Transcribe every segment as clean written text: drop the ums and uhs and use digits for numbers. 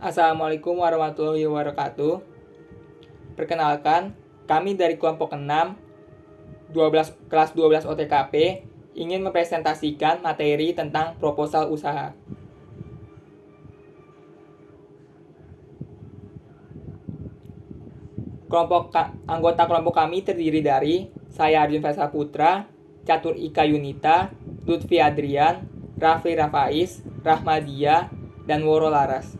Assalamualaikum warahmatullahi wabarakatuh. Perkenalkan, kami dari kelompok 6, 12, kelas 12 OTKP, ingin mempresentasikan materi tentang proposal usaha. Anggota kelompok kami terdiri dari saya Arjun Faisal Putra, Catur Ika Yunita, Lutfi Adrian, Rafli Rafais, Rahmadia, dan Woro Laras.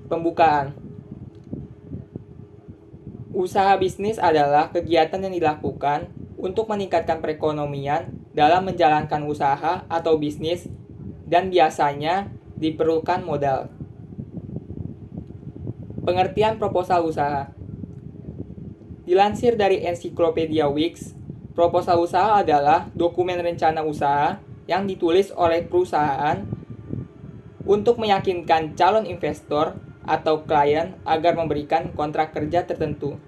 Pembukaan. Usaha bisnis adalah kegiatan yang dilakukan untuk meningkatkan perekonomian dalam menjalankan usaha atau bisnis dan biasanya diperlukan modal. Pengertian proposal usaha. Dilansir dari Ensiklopedia Wix, proposal usaha adalah dokumen rencana usaha yang ditulis oleh perusahaan untuk meyakinkan calon investor atau klien agar memberikan kontrak kerja tertentu.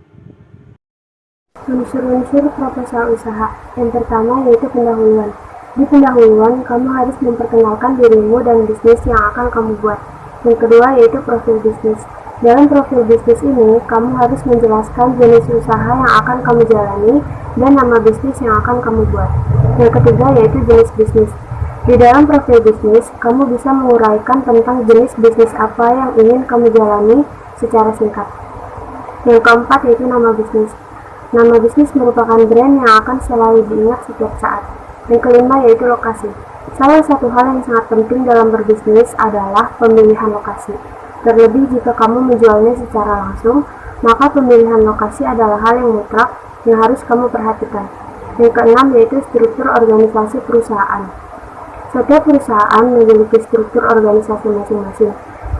Unsur-unsur proposal usaha. Yang pertama yaitu pendahuluan. Di pendahuluan, kamu harus memperkenalkan dirimu dan bisnis yang akan kamu buat. Yang kedua yaitu profil bisnis. Dalam profil bisnis ini, kamu harus menjelaskan jenis usaha yang akan kamu jalani dan nama bisnis yang akan kamu buat. Yang ketiga yaitu jenis bisnis. Di dalam profil bisnis, kamu bisa menguraikan tentang jenis bisnis apa yang ingin kamu jalani secara singkat. Yang keempat yaitu nama bisnis. Nama bisnis merupakan brand yang akan selalu diingat setiap saat. Yang kelima yaitu lokasi. Salah satu hal yang sangat penting dalam berbisnis adalah pemilihan lokasi. Terlebih jika kamu menjualnya secara langsung, maka pemilihan lokasi adalah hal yang mutlak yang harus kamu perhatikan. Yang keenam yaitu struktur organisasi perusahaan. Setiap perusahaan memiliki struktur organisasi masing-masing.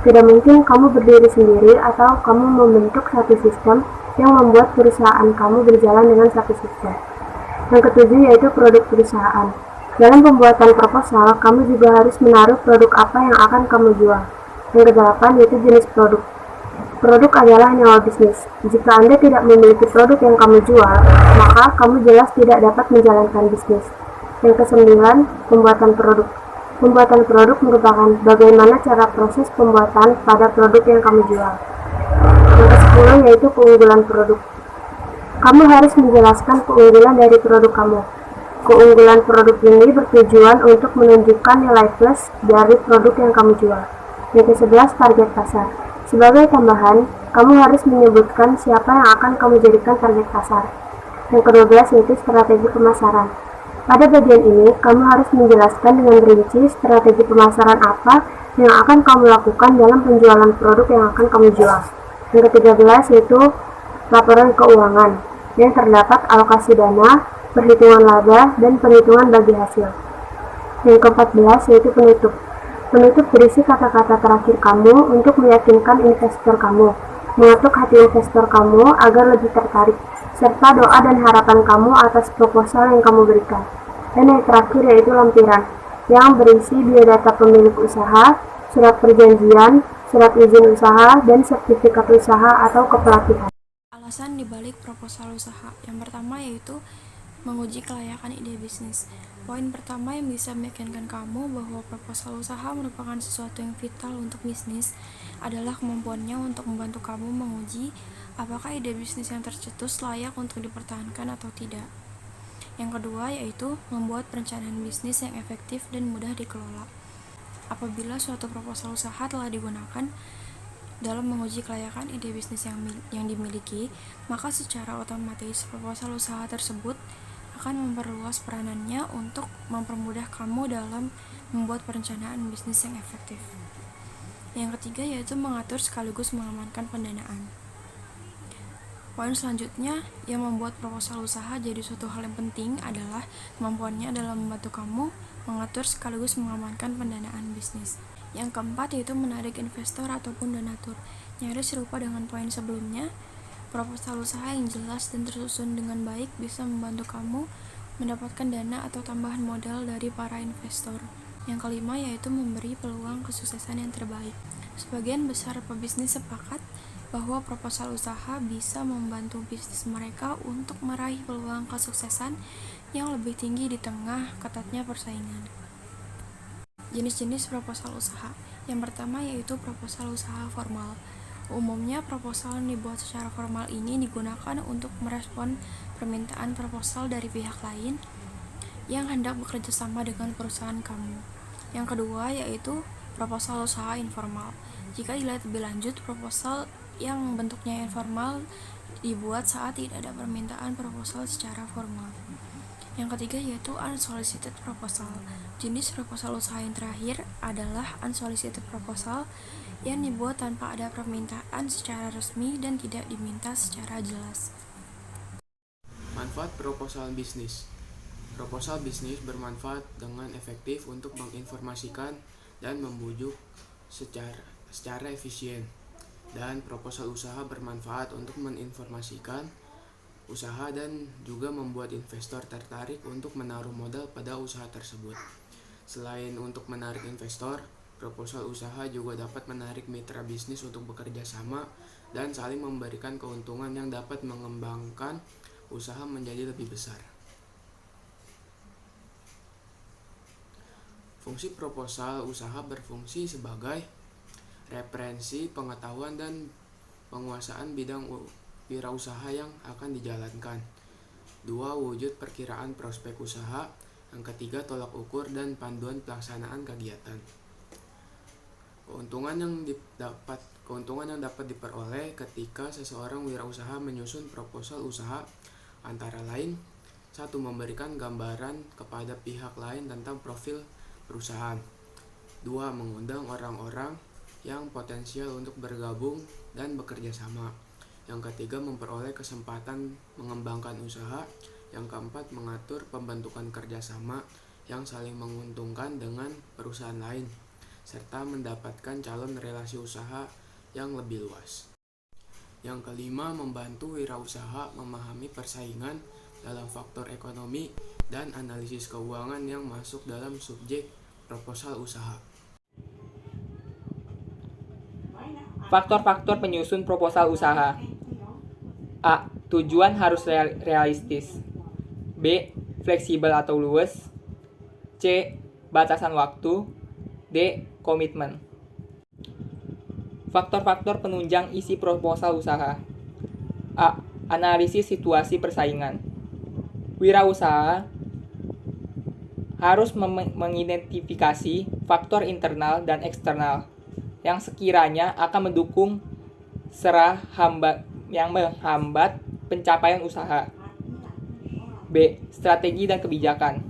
Tidak mungkin kamu berdiri sendiri atau kamu membentuk satu sistem yang membuat perusahaan kamu berjalan dengan satu sistem. Yang ketujuh yaitu produk perusahaan. Dalam pembuatan proposal, kamu juga harus menaruh produk apa yang akan kamu jual. Yang kedelapan yaitu jenis produk. Produk adalah nyawa bisnis. Jika Anda tidak memiliki produk yang kamu jual, maka kamu jelas tidak dapat menjalankan bisnis. Yang kesembilan, pembuatan produk. Pembuatan produk merupakan bagaimana cara proses pembuatan pada produk yang kamu jual. Yang ke-10 yaitu keunggulan produk. Kamu harus menjelaskan keunggulan dari produk kamu. Keunggulan produk ini bertujuan untuk menunjukkan nilai plus dari produk yang kamu jual. Yang ke-11 target pasar. Sebagai tambahan, kamu harus menyebutkan siapa yang akan kamu jadikan target pasar. Yang ke-12 yaitu strategi pemasaran. Pada bagian ini, kamu harus menjelaskan dengan rinci strategi pemasaran apa yang akan kamu lakukan dalam penjualan produk yang akan kamu jual. Yang ke-13 yaitu laporan keuangan, yang terdapat alokasi dana, perhitungan laba, dan perhitungan bagi hasil. Yang ke-14 yaitu penutup. Penutup berisi kata-kata terakhir kamu untuk meyakinkan investor kamu, mengetuk hati investor kamu agar lebih tertarik, serta doa dan harapan kamu atas proposal yang kamu berikan. Dan yang terakhir yaitu lampiran, yang berisi biodata pemilik usaha, surat perjanjian, surat izin usaha, dan sertifikat usaha atau kepelatihan. Alasan dibalik proposal usaha. Yang pertama yaitu menguji kelayakan ide bisnis. Poin pertama yang bisa meyakinkan kamu bahwa proposal usaha merupakan sesuatu yang vital untuk bisnis adalah kemampuannya untuk membantu kamu menguji apakah ide bisnis yang tercetus layak untuk dipertahankan atau tidak. Yang kedua yaitu membuat perencanaan bisnis yang efektif dan mudah dikelola. Apabila suatu proposal usaha telah digunakan dalam menguji kelayakan ide bisnis yang dimiliki, maka secara otomatis proposal usaha tersebut akan memperluas peranannya untuk mempermudah kamu dalam membuat perencanaan bisnis yang efektif. Yang ketiga yaitu mengatur sekaligus mengamankan pendanaan. Poin selanjutnya yang membuat proposal usaha jadi suatu hal yang penting adalah kemampuannya dalam membantu kamu mengatur sekaligus mengamankan pendanaan bisnis. Yang keempat yaitu menarik investor ataupun donatur. Nyaris serupa dengan poin sebelumnya, proposal usaha yang jelas dan tersusun dengan baik bisa membantu kamu mendapatkan dana atau tambahan modal dari para investor. Yang kelima yaitu memberi peluang kesuksesan yang terbaik. Sebagian besar pebisnis sepakat bahwa proposal usaha bisa membantu bisnis mereka untuk meraih peluang kesuksesan yang lebih tinggi di tengah ketatnya persaingan. Jenis-jenis proposal usaha. Yang pertama yaitu proposal usaha formal. Umumnya proposal yang dibuat secara formal ini digunakan untuk merespon permintaan proposal dari pihak lain yang hendak bekerja sama dengan perusahaan kamu. Yang kedua yaitu proposal usaha informal. Jika dilihat lebih lanjut, proposal yang bentuknya informal dibuat saat tidak ada permintaan proposal secara formal. Yang ketiga yaitu unsolicited proposal. Jenis proposal usaha yang terakhir adalah unsolicited proposal yang dibuat tanpa ada permintaan secara resmi dan tidak diminta secara jelas. Manfaat proposal bisnis. Proposal bisnis bermanfaat dengan efektif untuk menginformasikan dan membujuk secara efisien. Dan proposal usaha bermanfaat untuk menginformasikan usaha dan juga membuat investor tertarik untuk menaruh modal pada usaha tersebut. Selain untuk menarik investor, proposal usaha juga dapat menarik mitra bisnis untuk bekerja sama dan saling memberikan keuntungan yang dapat mengembangkan usaha menjadi lebih besar. Fungsi proposal usaha berfungsi sebagai referensi pengetahuan dan penguasaan bidang wirausaha yang akan dijalankan. 2. Wujud perkiraan prospek usaha. Yang ketiga, tolak ukur dan panduan pelaksanaan kegiatan. Keuntungan yang dapat diperoleh ketika seseorang wirausaha menyusun proposal usaha antara lain: 1. Memberikan gambaran kepada pihak lain tentang profil perusahaan. 2. Mengundang orang-orang yang potensial untuk bergabung dan bekerja sama. Yang ketiga, memperoleh kesempatan mengembangkan usaha. Yang keempat, mengatur pembentukan kerjasama yang saling menguntungkan dengan perusahaan lain, serta mendapatkan calon relasi usaha yang lebih luas. Yang kelima, membantu wirausaha memahami persaingan dalam faktor ekonomi dan analisis keuangan yang masuk dalam subjek proposal usaha. Faktor-faktor penyusun proposal usaha. A. Tujuan harus realistis. B. Fleksibel atau luas. C. Batasan waktu. D. Komitmen. Faktor-faktor penunjang isi proposal usaha. A. Analisis situasi persaingan. Wirausaha harus mengidentifikasi faktor internal dan eksternal yang sekiranya akan mendukung yang menghambat pencapaian usaha. B. Strategi dan kebijakan.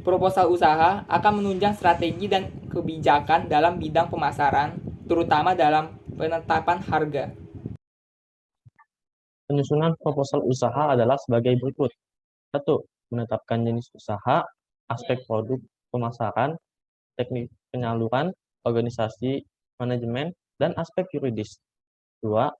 Proposal usaha akan menunjang strategi dan kebijakan dalam bidang pemasaran, terutama dalam penetapan harga. Penyusunan proposal usaha adalah sebagai berikut. 1. Menetapkan jenis usaha, aspek produk pemasaran, teknik penyaluran, organisasi, manajemen, dan aspek yuridis. 2.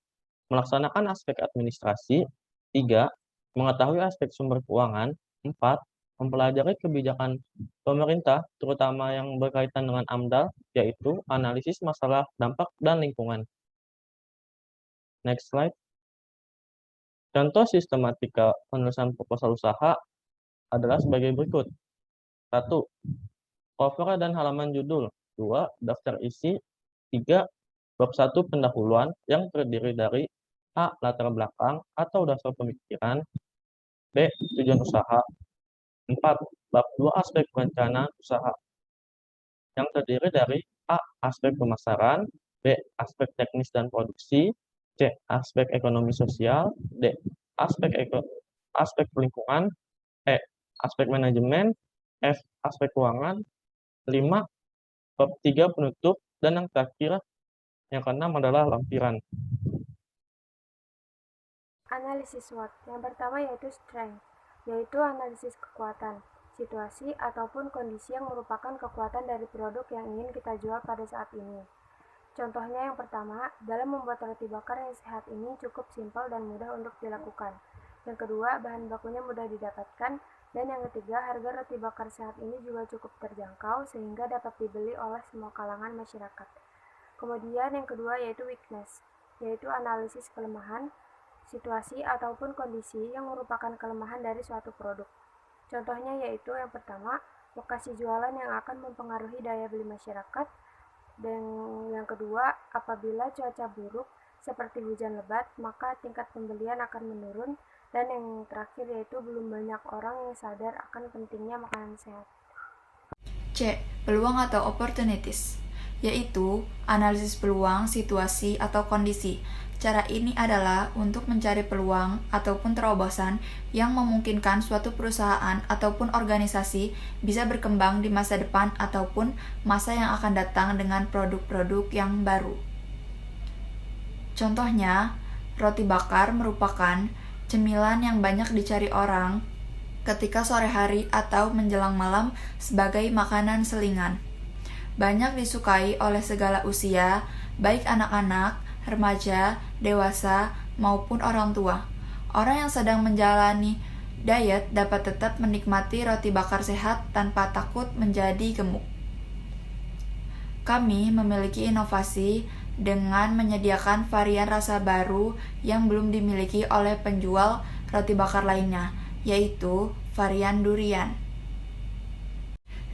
Melaksanakan aspek administrasi. 3. Mengetahui aspek sumber keuangan. 4. Mempelajari kebijakan pemerintah, terutama yang berkaitan dengan AMDAL, yaitu analisis masalah dampak dan lingkungan. Next slide. Contoh sistematika penulisan proposal usaha adalah sebagai berikut. 1. Cover dan halaman judul. 2. Daftar isi. 3. Bab 1 pendahuluan yang terdiri dari A. Latar belakang atau dasar pemikiran. B. Tujuan usaha. 4. Bab 2 aspek perencanaan usaha yang terdiri dari A. Aspek pemasaran. B. Aspek teknis dan produksi. C. Aspek ekonomi sosial. D. Aspek lingkungan. E. Aspek manajemen. F. Aspek keuangan. 5. Bab 3 penutup. Dan yang terakhir, yang keenam adalah lampiran. Analisis SWOT. Yang pertama yaitu strength, yaitu analisis kekuatan, situasi, ataupun kondisi yang merupakan kekuatan dari produk yang ingin kita jual pada saat ini. Contohnya yang pertama, dalam membuat roti bakar yang sehat ini cukup simpel dan mudah untuk dilakukan. Yang kedua, bahan bakunya mudah didapatkan. Dan yang ketiga, harga roti bakar sehat ini juga cukup terjangkau sehingga dapat dibeli oleh semua kalangan masyarakat. Kemudian yang kedua yaitu weakness, yaitu analisis kelemahan, situasi ataupun kondisi yang merupakan kelemahan dari suatu produk. Contohnya yaitu yang pertama, lokasi jualan yang akan mempengaruhi daya beli masyarakat, dan yang kedua, apabila cuaca buruk seperti hujan lebat, maka tingkat pembelian akan menurun, dan yang terakhir yaitu belum banyak orang yang sadar akan pentingnya makanan sehat. C. Peluang atau opportunities, yaitu analisis peluang, situasi, atau kondisi. Cara ini adalah untuk mencari peluang ataupun terobosan yang memungkinkan suatu perusahaan ataupun organisasi bisa berkembang di masa depan ataupun masa yang akan datang dengan produk-produk yang baru. Contohnya, roti bakar merupakan cemilan yang banyak dicari orang ketika sore hari atau menjelang malam sebagai makanan selingan. Banyak disukai oleh segala usia, baik anak-anak, remaja, dewasa, maupun orang tua. Orang yang sedang menjalani diet dapat tetap menikmati roti bakar sehat tanpa takut menjadi gemuk. Kami memiliki inovasi dengan menyediakan varian rasa baru yang belum dimiliki oleh penjual roti bakar lainnya, yaitu varian durian.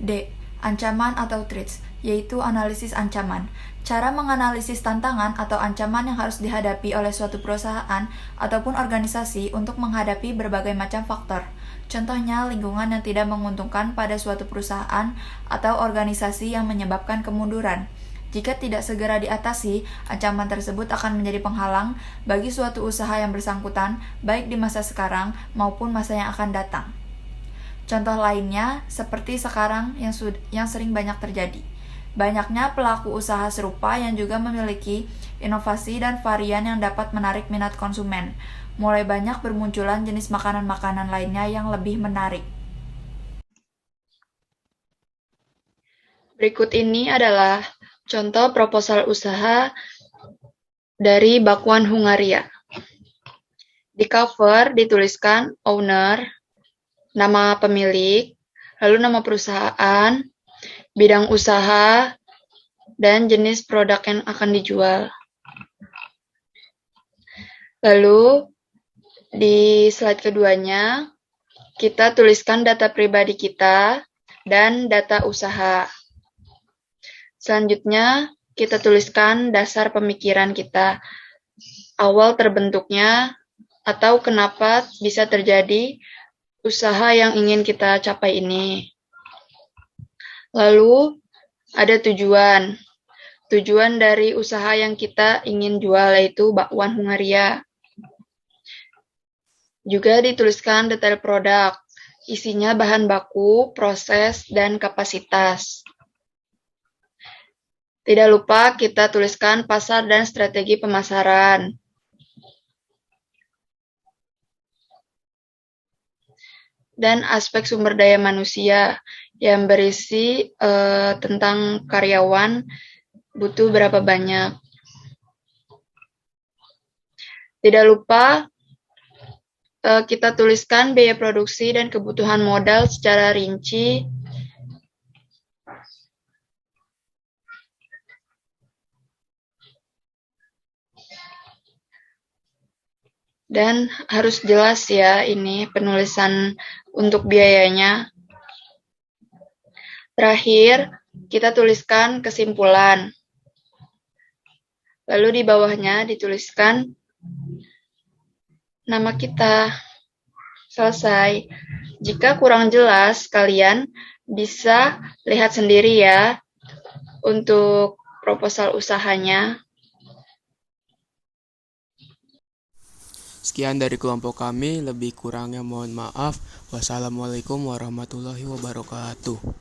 D. Ancaman atau threats, yaitu analisis ancaman. Cara menganalisis tantangan atau ancaman yang harus dihadapi oleh suatu perusahaan ataupun organisasi untuk menghadapi berbagai macam faktor. Contohnya, lingkungan yang tidak menguntungkan pada suatu perusahaan atau organisasi yang menyebabkan kemunduran. Jika tidak segera diatasi, ancaman tersebut akan menjadi penghalang bagi suatu usaha yang bersangkutan, baik di masa sekarang maupun masa yang akan datang. Contoh lainnya seperti sekarang yang sering banyak terjadi. Banyaknya pelaku usaha serupa yang juga memiliki inovasi dan varian yang dapat menarik minat konsumen. Mulai banyak bermunculan jenis makanan-makanan lainnya yang lebih menarik. Berikut ini adalah contoh proposal usaha dari Bakwan Hungaria. Di cover dituliskan owner, nama pemilik, lalu nama perusahaan, bidang usaha, dan jenis produk yang akan dijual. Lalu, di slide keduanya, kita tuliskan data pribadi kita dan data usaha. Selanjutnya, kita tuliskan dasar pemikiran kita, awal terbentuknya, atau kenapa bisa terjadi usaha yang ingin kita capai ini. Lalu, ada tujuan. Tujuan dari usaha yang kita ingin jual yaitu bakwan Hungaria. Juga dituliskan detail produk, isinya bahan baku, proses, dan kapasitas. Tidak lupa kita tuliskan pasar dan strategi pemasaran. Dan aspek sumber daya manusia yang berisi tentang karyawan butuh berapa banyak. Tidak lupa kita tuliskan biaya produksi dan kebutuhan modal secara rinci. Dan harus jelas ya ini penulisan untuk biayanya. Terakhir, kita tuliskan kesimpulan. Lalu di bawahnya dituliskan nama kita. Selesai. Jika kurang jelas, kalian bisa lihat sendiri ya untuk proposal usahanya. Sekian dari kelompok kami, lebih kurangnya mohon maaf. Wassalamualaikum warahmatullahi wabarakatuh.